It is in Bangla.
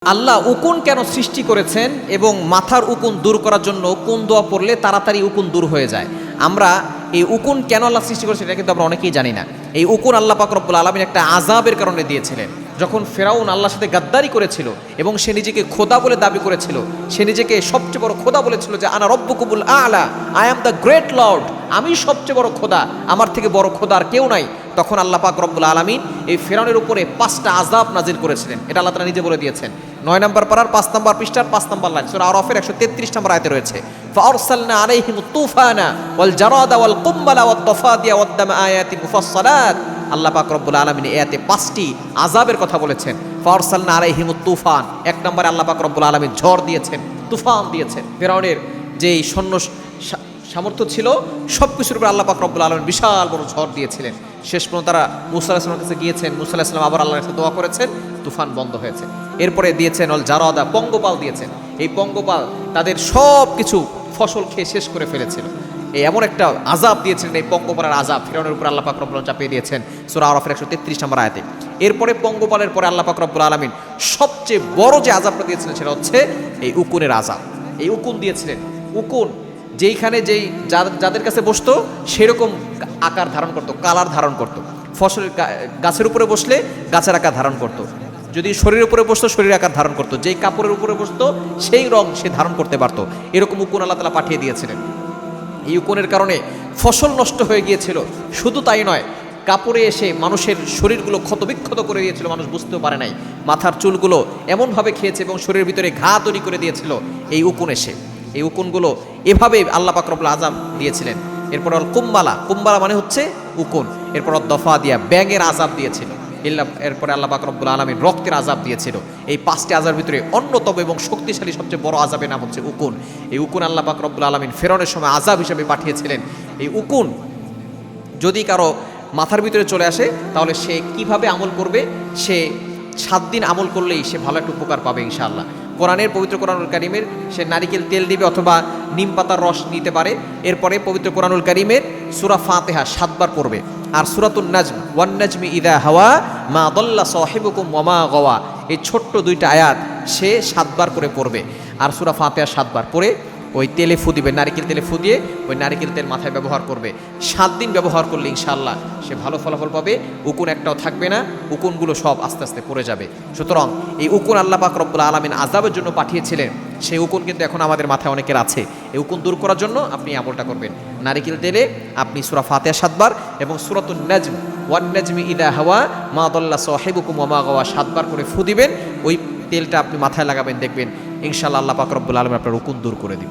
আল্লাহ উকুন কেন সৃষ্টি করেছেন এবং মাথার উকুন দূর করার জন্য কোন দোয়া পড়লে তাড়াতাড়ি উকুন দূর হয়ে যায়। আমরা এই উকুন কেন আল্লাহ সৃষ্টি করেছেন এটা কিন্তু আমরা অনেকেই জানি না। এই উকুন আল্লাহ পাক রব্বুল আলামিন একটা আযাবের কারণে দিয়েছিলেন। যখন ফেরাউন আল্লাহর সাথে গাদ্দারি করেছিল এবং সে নিজেকে খোদা বলে দাবি করেছিল, সে নিজেকে সবচেয়ে বড় খোদা বলেছিল যে আনা রব্বুকুমুল আ'লা, I am the great lord, আমি সবচেয়ে বড় খোদা, আমার থেকে বড় খোদা আর কেউ নাই। তখন আল্লাহ পাক রব্বুল আলামিন এই ফেরাউনের উপরে 5টা আযাব নাজিল করেছিলেন। এটা আল্লাহ তাআলা নিজে বলে দিয়েছেন। 9 নম্বর পারার 5 নম্বর পৃষ্ঠার 5 নম্বর লাইন সূরা আরাফের 133 নম্বর আয়াতে রয়েছে, ফাআরসালনা আলাইহিমুত তুফানা ওয়াল জারাদা ওয়াল কুম্মালা ওয়াদ দাফাদিয়া ওয়াদ দামা আয়াতিন মুফাসসালাত। আল্লাহ পাক রব্বুল আলামিন এই আয়াতে 5টি আযাবের কথা বলেছেন। ফাআরসালনা আলাইহিমুত তুফান, এক নম্বরে আল্লাহ পাক রব্বুল আলামিন ঝড় দিয়েছেন, তুফান দিয়েছেন। ফেরাউনের যেই সৈন্য সামর্থ্য ছিল সব কিছুর উপর আল্লাহ পাক রব্বুল আলামিন বিশাল বড় ঝড় দিয়েছিলেন। শেষ পর্যন্ত তারা মুসা আলাইহিস সালামের কাছে গিয়েছেন, মুসা আলাইহিস সালাম আবার আল্লাহর কাছে দোয়া করেছেন, তুফান বন্ধ হয়েছে। এরপরে দিয়েছেন অল জারাদা, পঙ্গপাল দিয়েছেন। এই পঙ্গপাল তাদের সব কিছু ফসল খেয়ে শেষ করে ফেলেছিল। এই এমন একটা আযাব দিয়েছিলেন, এই পঙ্গপালের আযাব ফেরাউনের উপর আল্লাহ পাক রব্বুল আলামিন চাপিয়ে দিয়েছেন সূরা আরাফের 133 নম্বর আয়াতে। এরপরে পঙ্গপালের পরে আল্লাহ পাক রব্বুল আলামিন সবচেয়ে বড় যে আযাবটা দিয়েছিলেন সেটা হচ্ছে এই উকুনের আযাব। এই উকুন দিয়েছিলেন। উকুন যেইখানে যেই যাদের কাছে বসতো সেরকম আকার ধারণ করতো, কালার ধারণ করতো। ফসলের গাছের উপরে বসলে গাছের আকার ধারণ করতো, যদি শরীরের উপরে বসতো শরীরের আকার ধারণ করতো, যেই কাপড়ের উপরে বসতো সেই রং সে ধারণ করতে পারতো। এরকম উকুন আল্লাহ তাআলা পাঠিয়ে দিয়েছিলেন। এই উকুনের কারণে ফসল নষ্ট হয়ে গিয়েছিল। শুধু তাই নয়, কাপড়ে এসে মানুষের শরীরগুলো ক্ষতবিক্ষত করে দিয়েছিল, মানুষ বুঝতেও পারে নাই। মাথার চুলগুলো এমনভাবে খেয়েছে এবং শরীরের ভিতরে ঘা তৈরি করে দিয়েছিল এই উকুন এসে। এই উকুনগুলো এভাবে আল্লাহ পাক রব্বুল আযাব দিয়েছিলেন। এরপর অল কুম্বালা, কুম্বালা মানে হচ্ছে উকুন। এরপর দফা দিয়া, ব্যাঙের আযাব দিয়েছিল। এরপরে আল্লাহ পাক রব্বুল আলামিন রক্তের আযাব দিয়েছিল। এই 5টি আযাবের ভিতরে অন্যতম এবং শক্তিশালী সবচেয়ে বড় আযাবের নাম হচ্ছে উকুন। এই উকুন আল্লাহ পাক রব্বুল আলামিন ফেরাউনের সময় আযাব হিসেবে পাঠিয়েছিলেন। এই উকুন যদি কারো মাথার ভিতরে চলে আসে তাহলে সে কিভাবে আমল করবে, সে 7 দিন আমল করলেই সে ভালো একটা উপকার পাবে ইনশাআল্লাহ। কোরআনের পবিত্র কোরআনুল কারীমের সে নারিকেল তেল দিবে অথবা নিম পাতার রস নিতে পারে। এরপরে পবিত্র কোরআনুল কারীমের সূরা ফাতিহা 7 বার পড়বে। আর সূরাতুন নাজম, ওয়ান নাজমি ইযা হাওয়া মা দাল্লা সাহিবুকুম ওয়া মা গাওয়া, এই ছোট্ট 2টা আয়াত সে 7 বার করে পড়বে। আর সূরা ফাতিহা 7 বার পড়ে ওই তেলে ফু দিবে, নারিকেল তেলে ফু দিয়ে ওই নারিকেল তেল মাথায় ব্যবহার করবে। 7 দিন ব্যবহার করলে ইনশাআল্লাহ সে ভালো ফলাফল পাবে। উকুন একটাও থাকবে না, উকুনগুলো সব আস্তে আস্তে পড়ে যাবে। সুতরাং এই উকুন আল্লাহ পাক রব্বুল আলামিন আযাবের জন্য পাঠিয়েছিলেন, সেই উকুন কিন্তু এখন আমাদের মাথায় অনেকের আছে। এই উকুন দূর করার জন্য আপনি আমলটা করবেন। নারিকেল তেলে আপনি সূরা ফাতিহা 7 বার এবং সূরাতুন নাজম, ওয়ান নাজমি ইযা হাওয়া মা দাল্লা সাহিবুকুম ওয়া মা গাওয়া 7 বার করে ফু দিবেন। ওই তেলটা আপনি মাথায় লাগাবেন, দেখবেন ইনশাআল্লাহ আল্লাহ পাক রব্বুল আলামিন আপনার উকুন দূর করে দিবেন।